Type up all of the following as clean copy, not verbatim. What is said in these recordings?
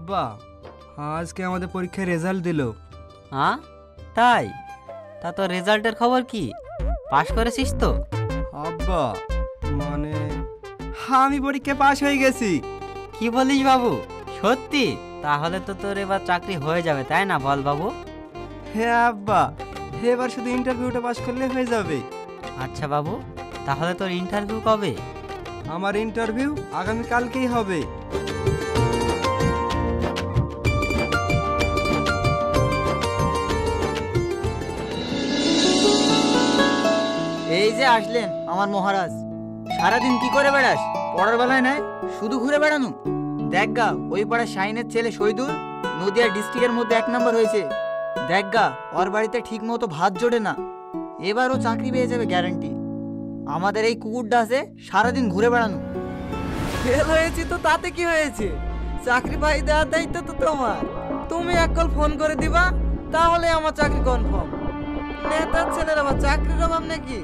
আব্বা, আজকে আমাদের পরীক্ষার রেজাল্ট দিল। হ্যাঁ তাই? তা তোর রেজাল্টের খবর কি? পাশ করেছিস তো? আব্বা মানে আমি পরীক্ষায় পাশ হয়ে গেছি। কি বলিস বাবু, সত্যি? তাহলে তো তোর এবার চাকরি হয়ে যাবে, তাই না বল বাবু? হ্যাঁ আব্বা, এবার শুধু ইন্টারভিউটা পাশ করলে হয়ে যাবে। আচ্ছা বাবু, তাহলে তোর ইন্টারভিউ কবে? আমার ইন্টারভিউ আগামী কালকেই হবে। এই যে আসলেন আমার মহারাজ। সারাদিন কি করে বেড়াস? পড়ার বেলায় নাই, শুধু ঘুরে বেড়ানো। দেখ গা, ওই পাড়ার শাহিনের ছেলে শহীদুল নদিয়া ডিস্ট্রিক্টের মধ্যে 1 নম্বর হয়েছে। দেখ গা, ওর বাড়িতে ঠিক মতো ভাত জোটে না। এবার ও চাকরি পেয়ে যাবে গ্যারান্টি। আমাদের এই কুকুরটা আছে সারাদিন ঘুরে বেড়ানো। ফেল হয়েছি তো তাতে কি হয়েছে? চাকরি পাই দেওয়ার দায়িত্ব তো তোমার। তুমি এক কল ফোন করে দিবা, তাহলে আমার চাকরি কনফার্ম। নেতার ছেলের আবার চাকরির অভাব নাকি?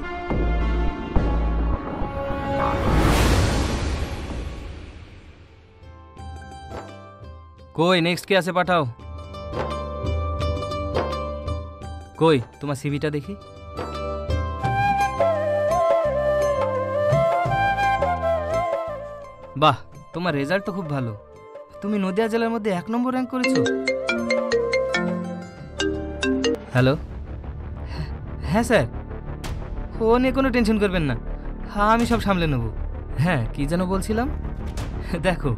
কই নেক্সট কে আছে পাঠাও। কই তোমার সিভিটা দেখি। বাহ, তোমার রেজাল্ট তো খুব ভালো। তুমি নদিয়া জেলার মধ্যে 1 নম্বর র্যাঙ্ক করেছো। হ্যালো, হ্যাঁ স্যার, ও নিয়ে কোনো টেনশন করবেন না, হ্যাঁ আমি সব সামলে নেব। হ্যাঁ কি যেন বলছিলাম, দেখো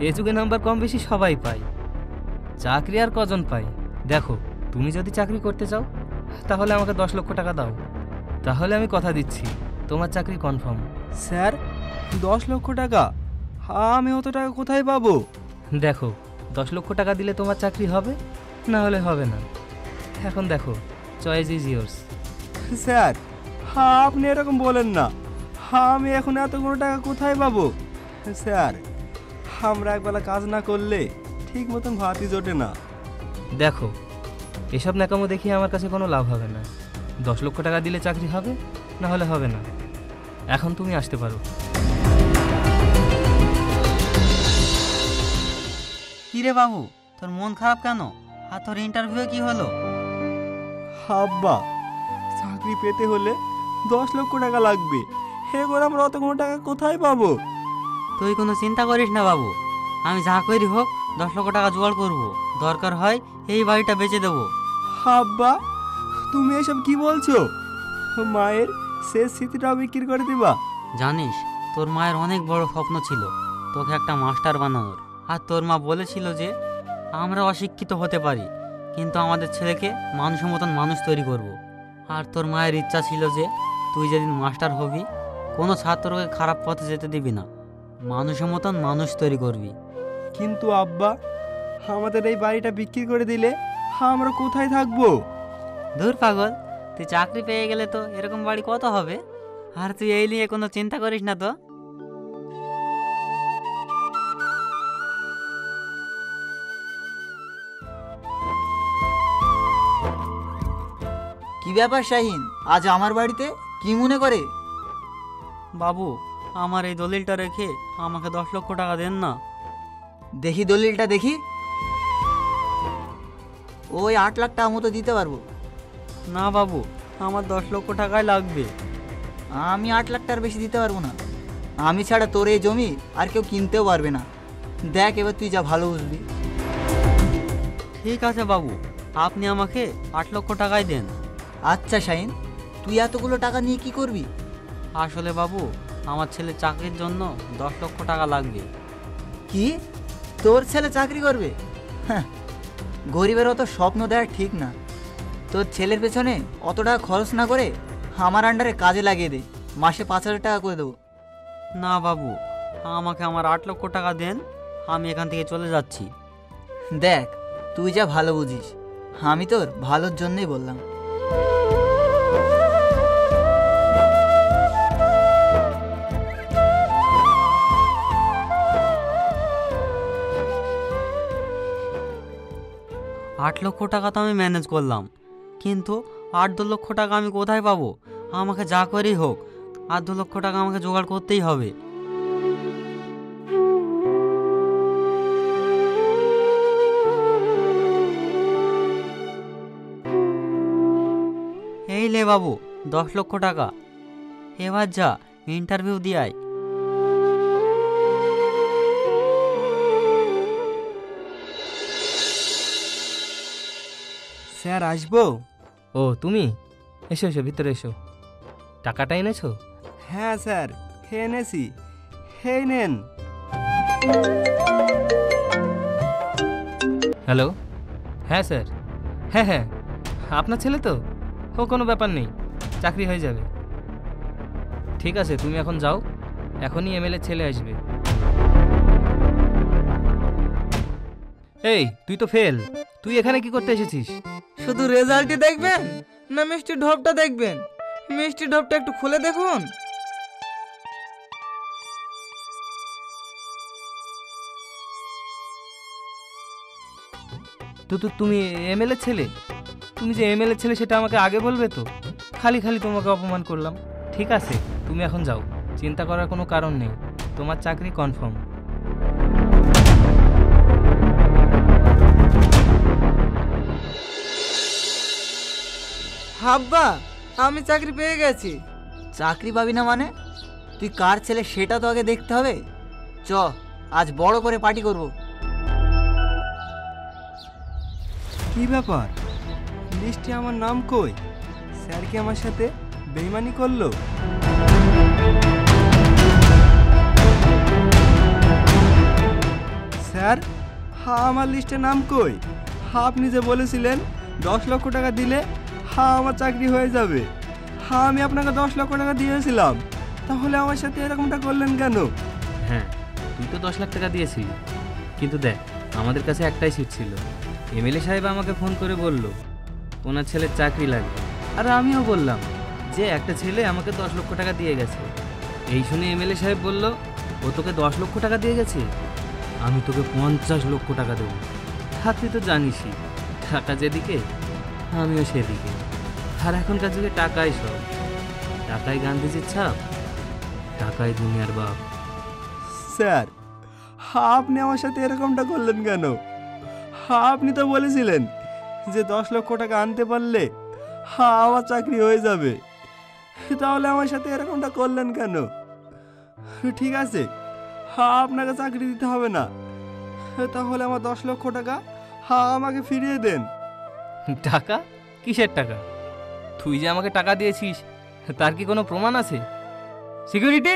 এ যুগে নাম্বার কম বেশি সবাই পায়, চাকরি আর কজন পায়। দেখো তুমি যদি চাকরি করতে চাও তাহলে আমাকে 10 লক্ষ টাকা দাও, তাহলে আমি কথা দিচ্ছি তোমার চাকরি কনফার্ম। স্যার 10 লক্ষ টাকা? আমি অত টাকা কোথায় পাবো? দেখো 10 লক্ষ টাকা দিলে তোমার চাকরি হবে, না হলে হবে না। এখন দেখো, চয়েস ইজ ইয়োর্স। স্যার আপনি এরকম বলেন না, আমি এখন এতগুলো টাকা কোথায় পাবো? স্যার আমরা একবেলা কাজ না করলে ঠিক মতন ভাতই জোটে না। দেখো এসব ন্যাকামো দেখিয়ে আমার কাছে কোনো লাভ হবে না। 10 লক্ষ টাকা দিলে চাকরি হবে, না হলে হবে না। এখন তুমি আসতে পারো। কিরে বাবু, তোর মন খারাপ কেন? আর তোর ইন্টারভিউ কি হলো? আব্বা, চাকরি পেতে হলে 10 লক্ষ টাকা লাগবে, এবার আমরা অতগুলো টাকা কোথায় পাবো? তুই কোনো চিন্তা করিস না বাবু, আমি যা করি হোক 10 লক্ষ টাকা জোগাড় করবো। দরকার হয় এই বাড়িটা বেচে দেবো। আব্বা তুমি এসব কি বলছো? মায়ের শেষ স্মৃতিটাও বিক্রি করে দিবা? জানিস, তোর মায়ের অনেক বড় স্বপ্ন ছিল তোকে একটা মাস্টার বানানোর। আর তোর মা বলেছিল যে আমরা অশিক্ষিত হতে পারি, কিন্তু আমাদের ছেলেকে মানুষের মতন মানুষ তৈরি করব। আর তোর মায়ের ইচ্ছা ছিল যে তুই যেদিন মাস্টার হবি কোনো ছাত্রকে খারাপ পথে যেতে দিবি না, মানুষের মতন মানুষ তৈরি করবি। কিন্তু আব্বা, আমাদের এই বাড়িটা বিক্রি করে দিলে আমরা কোথায় থাকবো? দূর পাগল, তুই চাকরি পেয়ে গেলে তো এরকম বাড়ি কত হবে। আর তুই এই নিয়ে কোনো চিন্তা করিস না তো। কি ব্যাপার শাহিন, আজ আমার বাড়িতে কি মনে করে? বাবু, আমার এই দলিলটা রেখে আমাকে 10 লক্ষ টাকা দেন না। দেখি দলিলটা দেখি। ওই 8 লাখ টাকা মতো দিতে পারবো। না বাবু, আমার 10 লক্ষ টাকাই লাগবে। আমি 8 লাখ টাকার বেশি দিতে পারবো না। আমি ছাড়া তোর এই জমি আর কেউ কিনতেও পারবে না। দেখ এবার তুই যা ভালো বুঝবি। ঠিক আছে বাবু, আপনি আমাকে 8 লক্ষ টাকাই দেন। আচ্ছা শাহিন, তুই এতগুলো টাকা নিয়ে কি করবি? আসলে বাবু, আমার ছেলে চাকরির জন্য 10 লক্ষ টাকা লাগবে। কি, তোর ছেলে চাকরি করবে? হ্যাঁ, গরিবের অত স্বপ্ন দেওয়া ঠিক না। তোর ছেলের পেছনে অত টাকা খরচ না করে আমার আন্ডারে কাজে লাগিয়ে দে, মাসে 5,000 টাকা করে দেবো। না বাবু, আমাকে আমার 8 লক্ষ টাকা দেন, আমি এখান থেকে চলে যাচ্ছি। দেখ তুই যা ভালো বুঝিস, আমি তোর ভালোর জন্যই বললাম। আট লক্ষ টাকা তো আমি ম্যানেজ করলাম, কিন্তু 8-2 লক্ষ টাকা আমি কোথায় পাবো? আমাকে যা করেই হোক 8-2 লক্ষ টাকা আমাকে জোগাড় করতেই হবে। নে বাবু 10 লক্ষ টাকা। এবার যা ইন্টারভিউ দিয়ে আয়। স্যার আসবো? ও তুমি, এসো এসো ভিতরে এসো। টাকাটা এনেছো? হ্যাঁ স্যার, এনেছি। এই নেন। হ্যালো, হ্যাঁ স্যার, হ্যাঁ হ্যাঁ আপনার ছেলে তো? ও কোনো ব্যাপার নেই, চাকরি হয়ে যাবে। ঠিক আছে, তুমি এখন যাও, এখনই এমএলএ ছেলে আসবে। এই তুই তো ফেল, তুই এখানে কি করতে এসেছিস? শুধু রেজাল্টই দেখবেন না মিষ্টি ঢোপটা দেখবেন? মিষ্টি ঢোপটা একটু খুলে দেখুন। তুমি এমএলএ ছেলে? তুমি যে এমএলএ ছেলে সেটা আমাকে আগে বলবে তো। খালি খালি তোমাকে অপমান করলাম। ঠিক আছে, তুমি এখন যাও, চিন্তা করার কোনো কারণ নেই, তোমার চাকরি কনফার্ম। হাব্বা, আমি চাকরি পেয়ে গেছি। চাকরি পাবি না মানে? তুই কার ছেলে সেটা তো আগে দেখতে হবে। চ, আজ বড় করে পার্টি করব। কি ব্যাপার, লিস্টে আমার নাম কই? স্যার কি আমার সাথে বেইমানি করলো? স্যার, হ্যাঁ আমার লিস্টে নাম কই? হ্যাঁ আপনি যে বলেছিলেন 10 লক্ষ টাকা দিলে হ্যাঁ আমার চাকরি হয়ে যাবে। হ্যাঁ আমি আপনাকে 10 লক্ষ টাকা দিয়েছিলাম, তাহলে আমার সাথে এরকমটা করলেন কেন? হ্যাঁ, তুই তো 10 লাখ টাকা দিয়েছিলি, কিন্তু দেখ আমাদের কাছে একটাই সিট ছিল। এমএলএ সাহেব আমাকে ফোন করে বলল ওনার ছেলের চাকরি লাগবে, আর আমিও বললাম যে একটা ছেলে আমাকে 10 লক্ষ টাকা দিয়ে গেছে। এই শুনে এমএলএ সাহেব বলল ও তোকে 10 লক্ষ টাকা দিয়ে গেছে, আমি তোকে 50 লক্ষ টাকা দেবো। আর তুই তো জানিসই টাকা যেদিকে আমিও সেদিকে। আর এখনকার যুগে টাকাই সব, টাকাই গান্ধীজির ছাপ, টাকাই দুনিয়ার বাপ। স্যার, আপনি আমার সাথে এরকমটা করলেন কেন? আপনি তো বলেছিলেন যে 10 লক্ষ টাকা আনতে পারলে আমার চাকরি হয়ে যাবে, তাহলে আমার সাথে এরকমটা করলেন কেন? ঠিক আছে, আপনাকে চাকরি দিতে হবে না, তাহলে আমার 10 লক্ষ টাকা আমাকে ফিরিয়ে দেন। টাকা? কিসের টাকা? তুই যে আমাকে টাকা দিয়েছিস তার কি কোনো প্রমাণ আছে? সিকিউরিটি,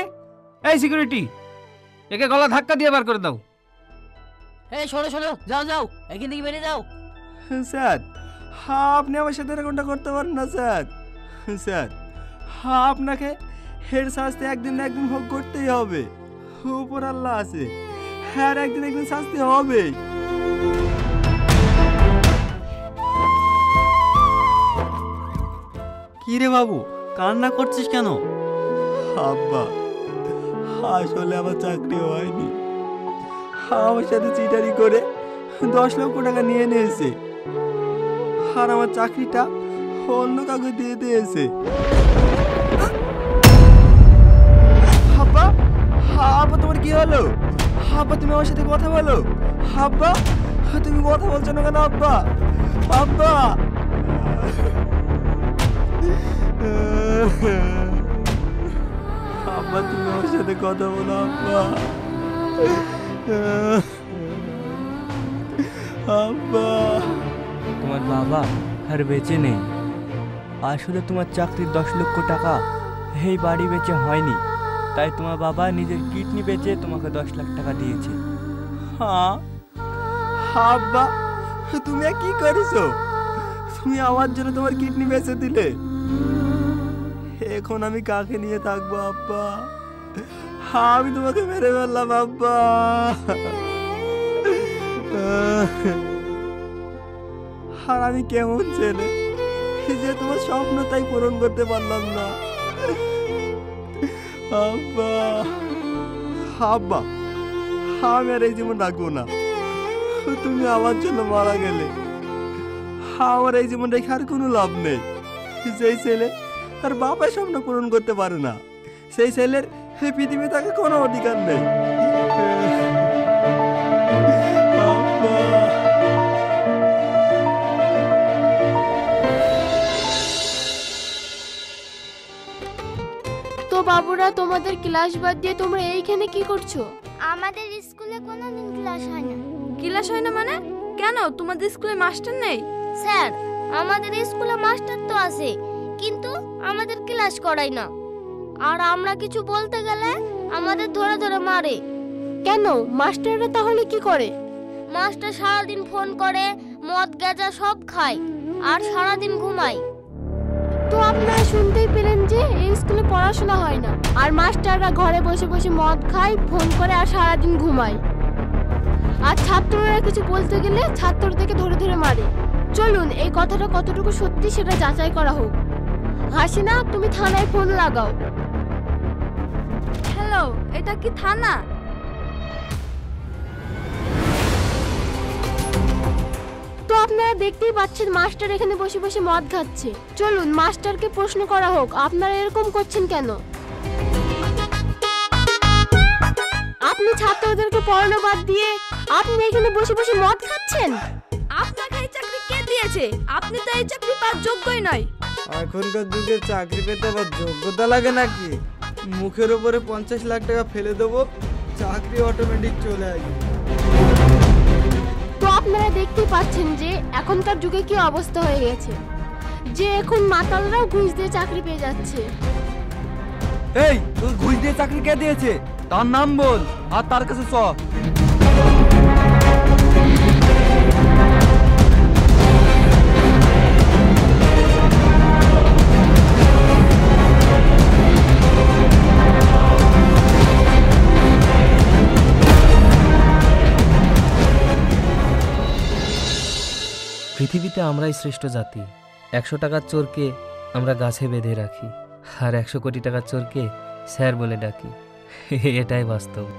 এই সিকিউরিটি, একে গলা ধাক্কা দিয়ে বার করে দাও। এই শোনো শোনো, যাও যাও, এখান থেকে বেরিয়ে যাও। স্যার, আপনি আমার সাথে এরকমটা করতে পারেন না স্যার। স্যার, আপনাকে হেড শাস্তি একদিন না একদিন ভোগ করতেই হবে। উপর আল্লাহ আছে, হ্যাঁ একদিন একদিন শাস্তি হবে। কি রে বাবু, কান্না করছিস কেন? আব্বা, আসলে আমার চাকরি হয়নি। আমার সাথে চিটারি করে 10 লক্ষ টাকা নিয়ে নিয়েছে, আর আমার চাকরিটা অন্য কাউকে দিয়ে দিয়েছে। আব্বা, আব্বা তোমার কি হলো? আব্বা তুমি আমার সাথে কথা বলো। আব্বা, তুমি কথা বলছো না কেন? আব্বা, আব্বা, আব্বা তুমি আমার সাথে কথা বলো। আব্বা, আব্বা, তোমার বাবা আর বেঁচে নেই। আসলে তোমার চাকরির 10 লক্ষ টাকা এই বাড়ি বেচে হয়নি, তাই তোমার বাবা নিজের কিডনি বেচে তোমাকে 10 লাখ টাকা দিয়েছে। হ্যাঁ আব্বা, তুমি কি করেছো? তুমি আমার জন্য তোমার কিডনি বেচে দিলে। এখন আমি কাকে নিয়ে থাকবো আব্বা? আমি তোমাকে মেরে ফেললাম আব্বা। আর আমি কেমন ছেলে যে তোমার স্বপ্ন তাই পূরণ করতে পারলাম না। আব্বা, আব্বা, আমি আর এই জীবন রাখবো না। তুমি আমার জন্য মারা গেলে আমার এই জীবন রেখে আর কোনো লাভ নেই। যেই ছেলে তার বাবার স্বপ্ন পূরণ করতে পারে না, সেই ছেলের এই পৃথিবী তাকে কোনো অধিকার নেই। তো বাবুরা, তোমাদের ক্লাস বাদ দিয়ে তোমরা এইখানে কি করছো? আমাদের স্কুলে কোনোদিন ক্লাস হয় না। ক্লাস হয় না মানে? কেন, তোমাদের স্কুলে মাস্টার নেই? স্যার, আমাদের স্কুলে মাস্টার তো আছে, কিন্তু আমাদের ক্লাস করায় না। আর আমরা কিছু বলতে গেলে আমাদের ধরে ধরে মারে। কেন, মাস্টাররা তাহলে কি করে? মাস্টার সারাদিন ফোন করে, মদ গাঁজা সব খায় আর সারাদিন ঘুমায়। তো আপনারা শুনতেই পেলেন যে এই স্কুলে পড়াশোনা হয় না, আর মাস্টাররা ঘরে বসে বসে মদ খায়, ফোন করে আর সারাদিন ঘুমায়। আর ছাত্ররা কিছু বলতে গেলে ছাত্রদেরকে ধরে ধরে মারে। চলুন এই কথাটা কতটুকু সত্যি সেটা যাচাই করা হোক। হাসিনা, তুমি থানায় ফোন লাগাও। হ্যালো, এটা কি থানা? তো আপনারা দেখতেই পাচ্ছেন মাস্টার এখানে বসে বসে মদ খাচ্ছে। চলুন মাস্টারকে প্রশ্ন করা হোক, আপনারা এরকম করছেন কেন? আপনি ছাত্রদেরকে পড়ানো বাদ দিয়ে আপনি এখানে বসে বসে মদ খাচ্ছেন? আপনাকে এই চাকরি কে দিয়েছে? আপনি তো এই চাকরি পাওয়ার যোগ্যই নয়। এখনকার যুগে চাকরি পেতে আবার যোগ্যতা লাগে নাকি? মুখের উপরে 50 লাখ টাকা ফেলে দেবো, চাকরি অটোমেটিক চলে আসবে। তো আপনারা দেখতেই পাচ্ছেন যে এখনকার যুগে কি অবস্থা হয়ে গেছে, যে এখন মাতালরাও ঘুষ দিয়ে চাকরি পেয়ে যাচ্ছে। এই, তোর ঘুষ দিয়ে চাকরি কে দিয়েছে? তার নাম বল, আর তার কাছে চ। পৃথিবীতে আমরাই শ্রেষ্ঠ জাতি। 100 টাকার চোরকে আমরা গাছে বেঁধে রাখি, আর 100 কোটি টাকার চোরকে স্যার বলে ডাকি। এটাই বাস্তব।